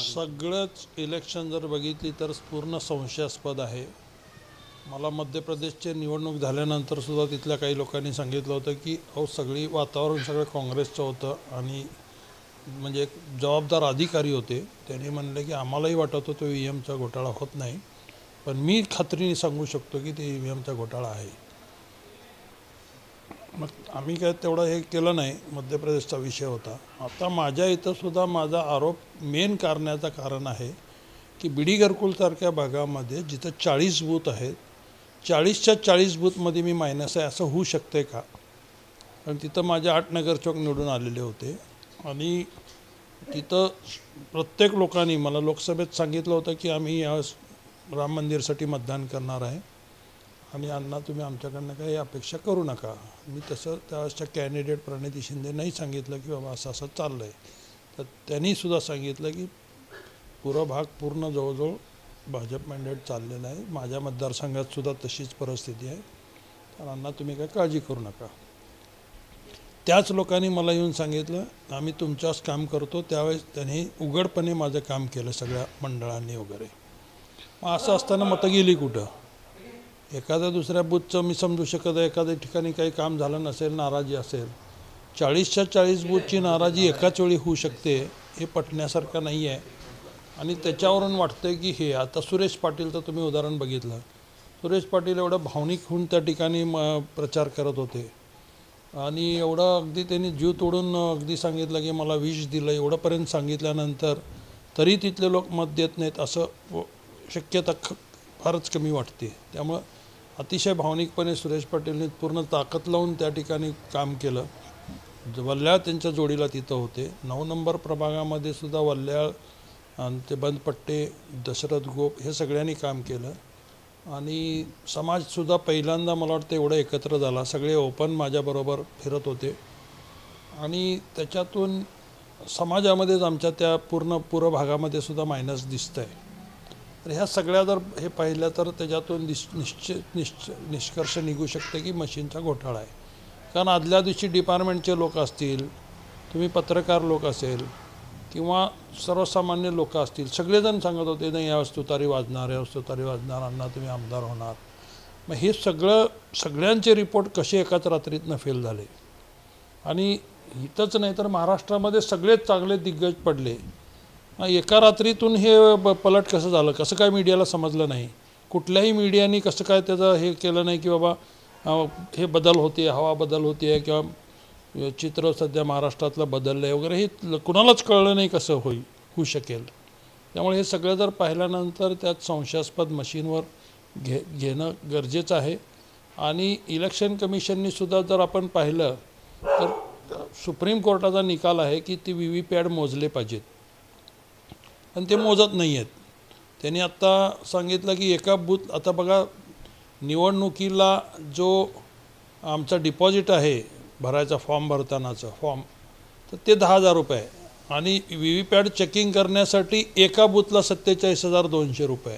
सगळंच इलेक्शन जर बघितली तर पूर्ण संशयास्पद आहे। मला मध्य प्रदेशचे निवडणूक झाल्यानंतर सुद्धा तिथल्या काही लोकांनी सांगितलं होतं की सगळी वातावरण सगळं काँग्रेसचं होतं आणि म्हणजे एक जबाबदार अधिकारी होते, त्यांनी म्हणले की आम्हालाही वाटत होतं ईव्हीएमचा घोटाळा होत नाही, पण मी खात्रीने सांगू शकतो की ते ईव्हीएमचा घोटाळा आहे। मग आम्ही काय तेवढं हे केलं नाही, मध्य प्रदेशचा विषय होता। आता माझ्या इथं सुद्धा माझा आरोप मेन करण्याचं कारण आहे की बीडी घरकुलसारख्या भागामध्ये जिथं 40 बूथ आहेत, 40च्या 40 बूथमध्ये मी मायनस आहे असं होऊ शकते का? कारण तिथं माझे 8 नगरसेवक निवडून आलेले होते आणि तिथं प्रत्येक लोकांनी मला लोकसभेत सांगितलं होतं की आम्ही या राम मंदिरसाठी मतदान करणार आहे आणि अण्णा तुम्ही आमच्याकडनं काही अपेक्षा करू नका। मी तसं त्यावेळेसच्या कॅन्डिडेट प्रणिती शिंदे नाही सांगितलं की बाबा असं असं चाललं आहे, तर त्यांनी सुद्धा सांगितलं की भाग पूर्ण जवळजवळ भाजप मॅन्डेट चाललेलं आहे। माझ्या मतदारसंघात सुद्धा तशीच परिस्थिती आहे, तर अण्णा तुम्ही काही काळजी करू नका। त्याच लोकांनी मला येऊन सांगितलं आम्ही तुमच्याच काम करतो, त्यावेळेस त्यांनी उघडपणे माझं काम केलं सगळ्या मंडळांनी वगैरे। मग असं असताना मतं गेली कुठं? एखाद्या दुसऱ्या बूथचं मी समजू शकत आहे, एखाद्या ठिकाणी काही काम झालं नसेल, नाराजी असेल, 40च्या 40 बूथची नाराजी एकाच वेळी होऊ शकते हे पटण्यासारखं नाही आहे। आणि त्याच्यावरून वाटतं की हे आता सुरेश पाटीलचं तुम्ही उदाहरण बघितलं, सुरेश पाटील एवढं भावनिक होऊन त्या ठिकाणी प्रचार करत होते आणि एवढं अगदी त्यांनी जीव तोडून अगदी सांगितलं की मला विष दिलं, एवढंपर्यंत सांगितल्यानंतर तरी तिथले लोक मत देत नाहीत असं शक्यता फारच कमी वाटते। त्यामुळं अतिशय भावनिकपणे सुरेश पाटीलने पूर्ण ताकद लावून त्या ठिकाणी काम केलं। वल्ल्याळ त्यांच्या जोडीला तिथं होते। 9 नंबर प्रभागामध्ये सुद्धा वल्ल्याळ आणि ते बंदपट्टे, दशरथ गोप हे सगळ्यांनी काम केलं आणि समाजसुद्धा पहिल्यांदा मला वाटतं एवढं एकत्र झाला। सगळे ओपन माझ्याबरोबर फिरत होते आणि त्याच्यातून समाजामध्येच आमच्या त्या पूर्व भागामध्ये सुद्धा मायनस दिसतं आहे। तर ह्या सगळ्या जर हे पाहिलं तर त्याच्यातून निष्कर्ष निघू शकते की मशीनचा घोटाळा आहे। कारण आदल्या दिवशी डिपार्टमेंटचे लोक असतील, तुम्ही पत्रकार लोक असेल किंवा सर्वसामान्य लोक असतील, सगळेजण सांगत होते नाही यावेळेस तुतारी वाजणार, यावेळेस तुतारी वाजणार, अण्णा तुम्ही आमदार होणार। मग हे सगळ्यांचे रिपोर्ट कसे एकाच रात्रीतनं फेल झाले आणि इथंच नाही तर महाराष्ट्रामध्ये सगळेच चांगले दिग्गज पडले। एका रात्रीतून हे पलट कसं झालं, कसं काय मीडियाला समजलं नाही? कुठल्याही मीडियानी कसं काय त्याचं हे केलं नाही की बाबा हे बदल होते, हवा बदल होते आहे किंवा चित्र सध्या महाराष्ट्रातलं बदललं आहे वगैरे, हे कुणालाच कळलं नाही कसं होऊ शकेल। त्यामुळे हे सगळं जर पाहिल्यानंतर त्यात संशयास्पद मशीनवर घेणं गरजेचं आहे। आणि इलेक्शन कमिशननी सुद्धा जर आपण पाहिलं तर सुप्रीम कोर्टाचा निकाल आहे की ती व्हीव्हीपॅट मोजले पाहिजेत आणि ते मोजत नाही आहेत। त्यांनी आत्ता सांगितलं की एका बूथ, आता बघा निवडणुकीला जो आमचा डिपॉझिट आहे भरायचा फॉर्म भरतानाचं फॉर्म, तर ते 10,000 रुपये आणि व्हीव्हीपॅट चेकिंग करण्यासाठी एका बूथला 47,200 रुपये।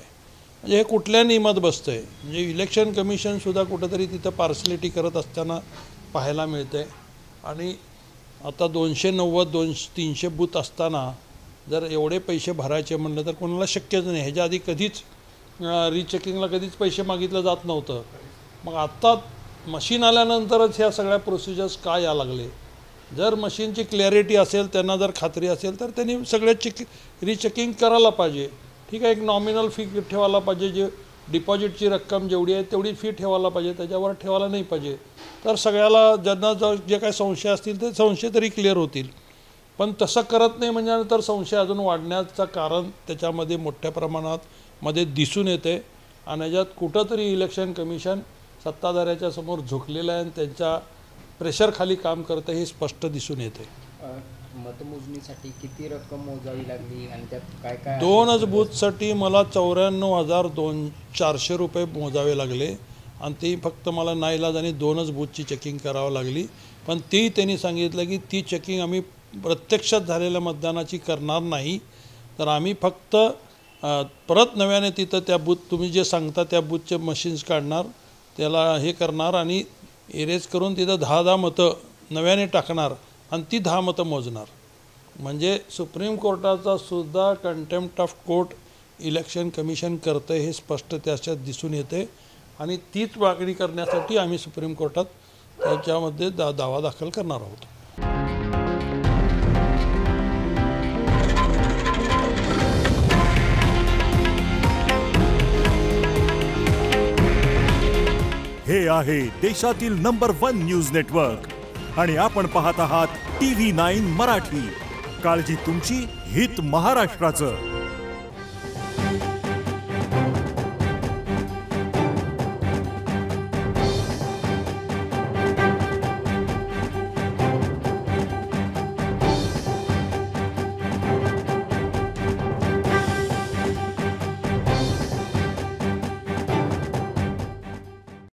म्हणजे हे कुठल्या नियमात बसतं आहे? म्हणजे इलेक्शन कमिशनसुद्धा कुठंतरी तिथं पार्सलिटी करत असताना पाहायला मिळते। आणि आता 290-300 बूथ असताना जर एवढे पैसे भरायचे म्हणलं तर कोणाला शक्यच नाही। ह्याच्या आधी कधीच रिचेकिंगला कधीच पैसे मागितलं जात नव्हतं। मग आत्ता मशीन आल्यानंतरच ह्या सगळ्या प्रोसिजर्स का या लागले? जर मशीनची क्लॅरिटी असेल, त्यांना जर खात्री असेल तर त्यांनी सगळ्या रिचेकिंग करायला पाहिजे। ठीक आहे, एक नॉमिनल फी ठेवायला पाहिजे, जे डिपॉझिटची रक्कम जेवढी आहे तेवढी फी ठेवायला पाहिजे, त्याच्यावर ठेवायला नाही पाहिजे। तर सगळ्याला ज्यांना जे काही संशय असतील ते संशय तरी क्लिअर होतील। पण तसं करत नाही म्हणजे संशय अजून वाढण्याचं कारण त्याच्यामध्ये मोठ्या प्रमाणात दिसून येते आणि याच्यात कुठंतरी इलेक्शन कमिशन सत्ताधाऱ्याच्या समोर झुकलेलं आहे आणि त्यांच्या प्रेशरखाली काम करतं हे स्पष्ट दिसून येते। मतमोजणीसाठी किती रक्कम मोजावी लागली आणि त्यात काय काय? 2च बूथसाठी मला 94,400 रुपये मोजावे लागले आणि ते फक्त मला नाईलाजाने 2च बूथची चेकिंग करावं लागली। पण तेही त्यांनी सांगितलं की ती चेकिंग आम्ही प्रत्यक्षात झालेल्या मतदानाची करणार नाही, तर आम्ही फक्त परत नव्याने तिथं त्या बूथ तुम्ही जे सांगता त्या बूथचे मशीन्स काढणार, त्याला हे करणार आणि इरेज करून तिथं 10 मतं नव्याने टाकणार आणि ती 10 मतं मोजणार। म्हणजे सुप्रीम कोर्टाचा सुद्धा contempt of court election commission करतं हे स्पष्ट त्याच्यात दिसून येते आणि तीच मागणी करण्यासाठी आम्ही सुप्रीम कोर्टात त्याच्यामध्ये दावा दाखल करणार आहोत. हे आहे देशातील नंबर 1 न्यूज नेटवर्क आणि आपण पाहत आहात TV9 मराठी. काळजी तुमची, हित महाराष्ट्राचं.